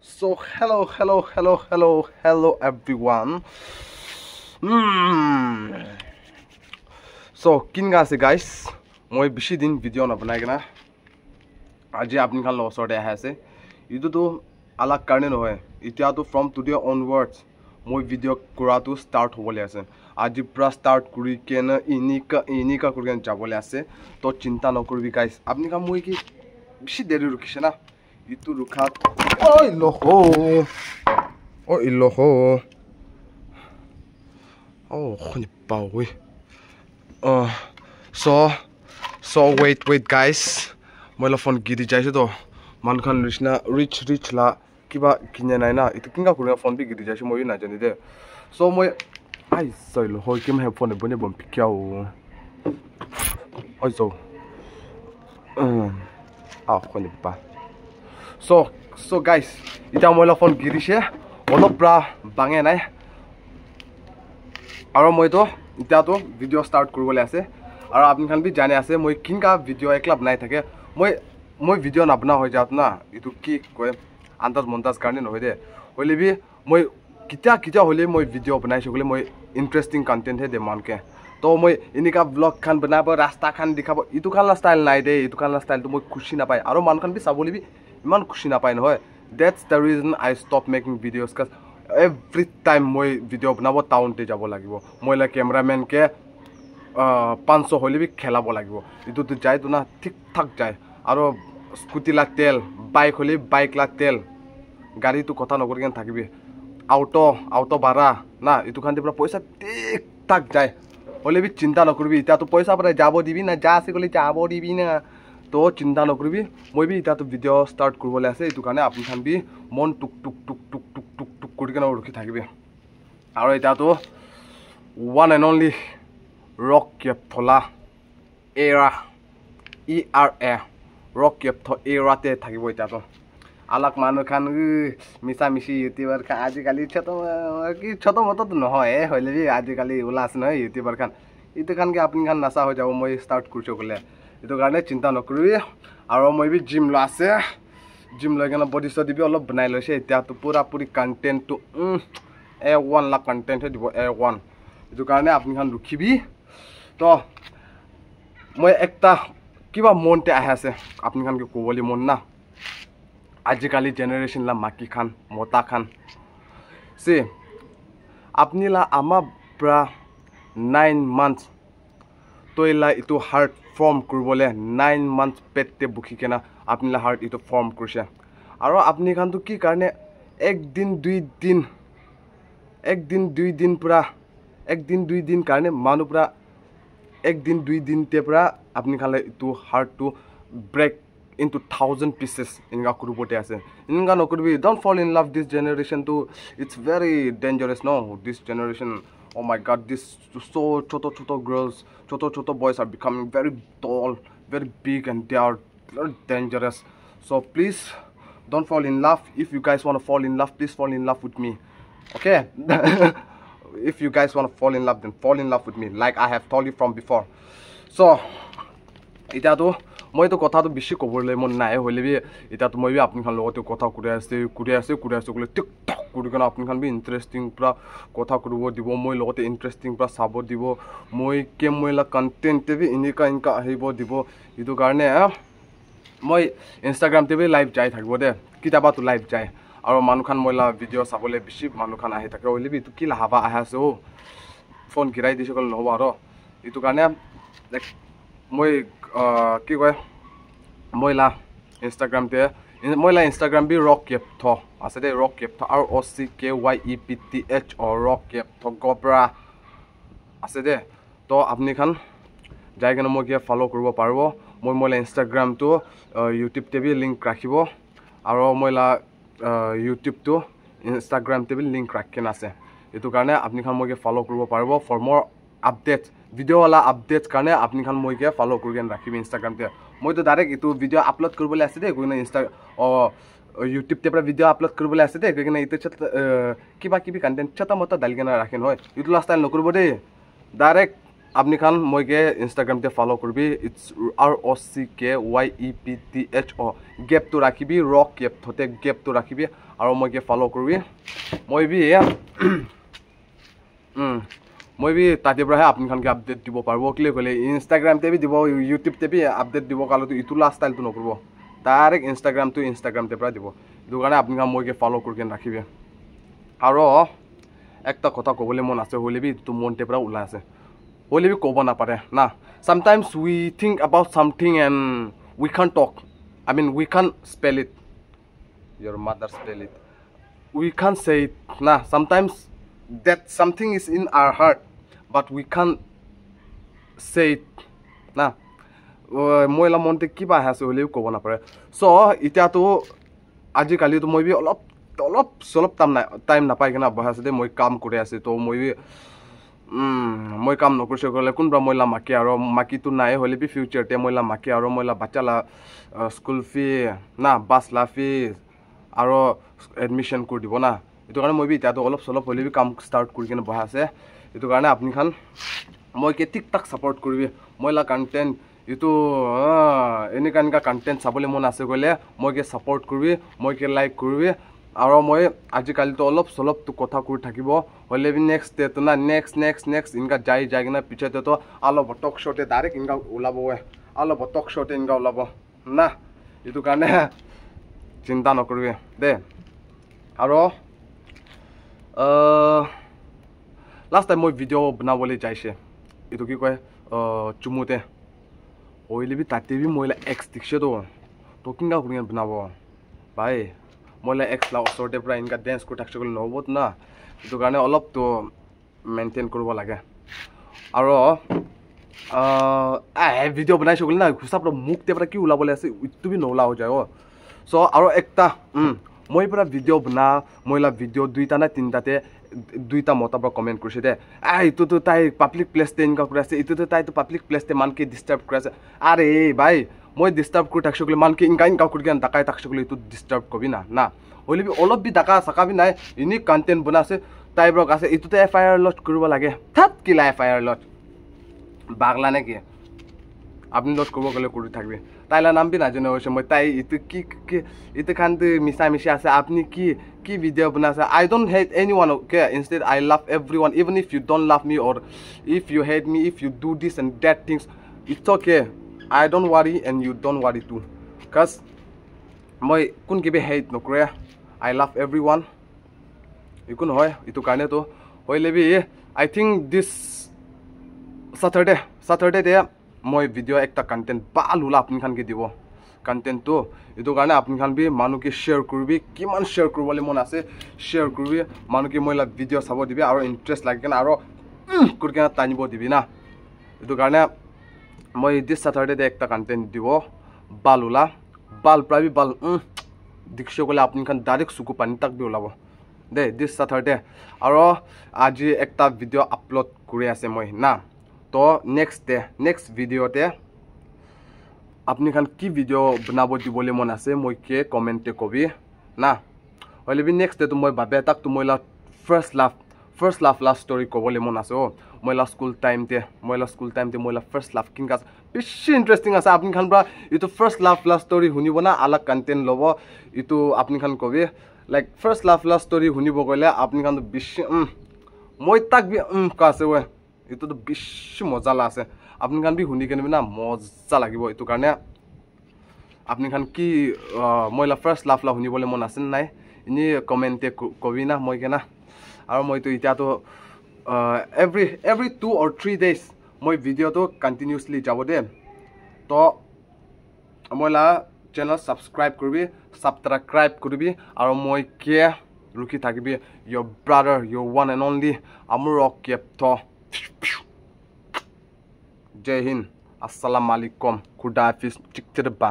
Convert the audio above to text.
So hello everyone. So kinga ase guys, moi bishi din video na banai kena. Aji apni khan lo sorte ahe ase. Itu to alag karne no hoy. Itia to from today onwards moi video kura to start hobole ase. Aji pra start kuri kena inika kuri ken jabole ase. To chinta no kurbi guys. Apni khan moi ki bishi deri rukise na. Itu rukhat. Oi loho. Oh, khoni pawi. So wait guys. Moila phone giri jaise to. Man khan rich la kiba kinya nai na. Itu kinga kurina phone bi giri jaise moi na jani de. So moi ai sai lo hoi kim he phone bone bom pikyao. Oi so. Khoni pa. So guys, ita moila phone girise olop bra bange nai aro moi to ita to video start koribole ase aro apni khan bi jane ase moi kinka video ekla banai thake moi video na bana hoi jat na itu ki koy andaz montaj karne no hoide hoile bi moi kitia hole moi video banai shogole moi interesting content he de manke to moi inika vlog khan banabo rasta khan dikhabo itu khan la style nai de itu khan la style to moi khushi na pai aro man khan bi sabole bi iman khushi na pai no hoy. That's the reason I stopped making videos cuz every time moi video banabo town te jabo lagibo moi la cameraman ke 500 hole bi khelabo lagibo itu to jai to na thik thak jai aro scooty la tel bike hole bike la tel gari to kotha nokor gen thakibi auto bara na itu khan de pura paisa thik thak jai hole bi chinta nokorbi eta to paisa pura jabo dibi na ja ase gole jabo dibi na to chinta nokorbi moi bi eta to video start koribole ase itu kane apni khan bi mon tuk kori kana rukhi thakibe aro eta to one and only rock kepthola era rock keptho era te thakibo eta to alak manu khan misa misi youtuber khan aji kali choto moto to no hoy hoile bi aji kali ulas no youtuber khan itu khan ke apni khan nasa ho jabo moi start kurcho gole itu garne chinta nokribi aro moi bi gym lo ase gym lo gena body study bi olop banai loise eta to pura puri content to A1 la content he dibo A1 itu garne apni khan rukhibi to moi ekta kiba monte ahe ase apni khan ke koboli mon na ajikali generation la maki khan mota khan se apni la ama pra 9 months toila itu heart form kurbole 9 months pette bukhi kena apni la heart itu form kurse aro apni khan to ki karne ek din dui din pura ek din dui din karne manu pura ek din dui din te pura apni khan la itu heart to break into 1000 pieces inga kurubote ase inga nokurbi don't fall in love this generation too it's very dangerous no this generation oh my god this so choto girls choto boys are becoming very tall very big and they are very dangerous so please don't fall in love if you guys want to fall in love please fall in love with me okay if you guys want to fall in love then fall in love with me like I have told you from before so ita to moi to kotha to bishi kobole mon nai hoile bi eta to moi bi apni khan logote kotha kuri ase gole tik tak kuri kana apni khan bi interesting pura kotha kuribo dibo moi logote interesting pura sabo dibo moi ke moi la content te bi inika ahibo dibo itu garne moi Instagram te bi live jai thakbo de kitaba to live jai aro manu khan moi la video sabole bishi manu khan ahi thake hoile bi itu ki la haba aha ase o phone girai dise kol no aro itu garne like moi ki koy moila Instagram te moila Instagram bi rock keptho ase de rock keptho ROCKYEPTH or rock keptho gobra ase de to apni khan jai gena mo ke follow koribo parbo moi moila Instagram to YouTube te bi link rakhibo aro moila YouTube to Instagram te bi link rakhena ase etu karne apni khan mo ke follow koribo parbo for more updates video wala updates karne apni khan moi ke follow kurgen rakhibi Instagram te moi to direct itu video upload koribole ase de koina Insta YouTube te pra video upload koribole ase de koina itu kiba content chata mota dalgena rakhen hoy itu last time nokoribo de direct আপনি খান মইকে Instagram তে ফলো কৰিবি it's ROCKYEPTHO gap তো ৰাখিবি rock gap থতে gap তো ৰাখিবি আৰু মইকে ফলো কৰিবি মই B তাতে পৰাহে আপনি খানকে আপডেট দিব পাৰবো ক্লিক হলে ইনষ্টাগ্ৰাম তে বি দিব ইউটিউব তে বি আপডেট দিব কালো ইটো লাষ্ট স্টাইল তো নকৰব ডাইৰেক্ট ইনষ্টাগ্ৰাম তে পৰা দিব এটো কাৰণে আপনি খান মইকে ফলো কৰি ৰাখিবি আৰু একটা কথা ক'বলৈ মন আছে হলে বি তো মনতে পৰা ওলাই আছে হলে বি ক'ব নাপাৰে না sometimes we think about something and we can't talk I mean we can't spell it your mother spell it we can't say it nah sometimes that something is in our heart but we can't say it nah মইলা মনতে কিবা আছে হলেও ক'ব নাপাৰে so ইতিয়াতো আজি কালি তো মই B অলপ time নাপাই কিনা বহা আছে দে মই কাম কৰি আছে তো মই কাম নকৰিছে গলে কোনবা মইলা মাকি আৰু মাকিটো নাই হলে বি ফিউচাৰ তে মইলা মাকি আৰু মইলা বাচ্চালা স্কুল ফি না বাস লা ফি আৰু এডমিশন কৰি দিব না এটো কাৰণে মই বি ইতিয়াতো অলপ হলে বি কাম ষ্টাৰ্ট কৰি কিনে বহা আছে এটো কাৰণে আপনি খান মই কে টিক টাক সাপোৰ্ট কৰিবি মইলা কন্টেন্ট ইটো এনেকা কন্টেন্ট চাবলৈ মন আছে গলে মইকে সাপোর্ট কৰিবি মইকে লাইক কৰিবি আৰু মই আজি কালি তো অলপ তো কথা কৈ থাকিব হলে বি নেক্সট ডে তো না নেক্সট ইনকা যাই কিনা পিছতে তো আলো বটক শটে ডাইরেক্ট ইনকা ওলাব আলো বটক শটে ইনকা ওলাব না এটো কাৰণে চিন্তা নকৰিবি দে আৰু লাষ্ট টাইম মই ভিডিঅ' বনাবলৈ যাইছে এটো কি কয় চুমুতে হইলে বি তাতে বি মইলা এক্স দিছে তো কিংগা কৰি বনাব ভাই মইলা এক্স লা ওচৰতে পৰা ইনকা ডেন্স কৰি থাকছে গ'লে নহ'ব না এটো কাৰণে অলপ তো মেইনটেইন কৰিব লাগে আৰু ভিডিঅ' বনাইছো গ'লে না হিচাপ মুখতে পৰা কি ওলাবলৈ আছে ইটো বি নোলা হৈ যায় সো আৰু একটা মই পৰা ভিডিঅ' বনা মইলা ভিডিঅ' দুইটা না তিনটাতে দুইটা মতা পৰা কমেন্ট কৰিছে দে ইটোতো তাই পাব্লিক প্লেসতে ইনকা কৰি আছে ইটোতো তাইতো পাব্লিক প্লেসতে মানকে ডিস্টাৰ্ব কৰি আছে আৰে ভাই মই ডিস্টাৰ্ব কৰি থাকছো গ'লে মানকে ইনকা কৰি কেন ডাকাই থাকছো গ'লে ইটো ডিস্টার্ব কবি না হলে বি অলপ বি ডাকা চাকাবি নাই ইউনিক কন্টেন্ট বনাছে টাইপৰ আছে ইটোতে FIR লট কৰিব লাগে থাত কিলা FIR লট বাগলা নেকি আপনি লট কৰিব গ'লে কৰি থাকবি তাইলা নাম বি নাজানে হৈছে মই তাই ইটো কি ইটো খানতে মিছা আছে আপনি কি video' বনাছে I don't hate anyone okay instead I love everyone even if you don't love me or if you hate me if you do this and that things it's okay I don't worry and you don't worry too cause মই কোন কিবে hate নকৰে I love everyone ইকো নহয় ইটো কাৰণে তো হইলে বি I think this Saturday দে মই ভিডিঅ' একটা কন্টেন্ট ভাল ওলা আপনি খানকে দিব কন্টেন্ট তো এটো কাৰণে আপনি খান বি মানুকে শেয়াৰ কৰিবি কিমান শেয়াৰ কৰিবলৈ মন আছে শেয়াৰ কৰিবি মানুকে মইলা ভিডিঅ' চাব দিবি আৰু ইন্টাৰেস্ট লাগে কেন আৰু কৰি কেন টানিব দিবি না এটো কাৰণে মই দিস Saturday দে একটা কন্টেন্ট দিব ভাল ওলা ভাল প্ৰাবি ভাল দেখছ গ'লে আপনি খান ডাইৰেক্ট চুকু পানি তাক বি ওলাব দে দিস Saturday আৰু আজি একটা ভিডিঅ' আপলোড কৰি আছে মই না তো নেক্সট ভিডিঅ'তে আপনি খান কি ভিডিঅ' বনাব দিবলৈ মন আছে মইকে কমেন্টে কবি না হলে বি নেক্সট ডে তো মই ভাবে তাক তো মইলা ফার্স্ট লাভ লাভ স্টোরি ক'বলৈ মন আছে মইলা স্কুল টাইমতে মইলা ফার্স্ট লাভ কিনকা বেছি ইন্টারেস্টিং আছে আপনি খান পৰা ইটো ফার্স্ট লাভ স্টোরি শুনিব না আলাগ কন্টেন্ট ল'ব ইটো আপনি খান কবি লাইক ফার্স্ট লাভ স্টোরি শুনিব গ'লে আপনি খান বেছি মই তাক বি কাছে ইটো তো বেছি মজা আছে আপনি খান বি শুনি কেনে না মজা লাগিব ইটো কাৰণে আপনি খান কি মইলা ফার্স্ট লাভ শুনিবলৈ মন আছে নাই ইনি কমেন্টে কবি না মই কেনা আৰু মইতো ইতিয়াতো every 2 or 3 days মই ভিডিঅ'টো কন্টিনিউয়াসলি যাব দে তো মইলা চেনেল সাবস্ক্রাইব কৰিবি আৰু মই কে লুকি থাকিবি your brother your one and only Amurok Kepto Jai Hind Assalamu alaikum Khuda Hafiz Chiktirba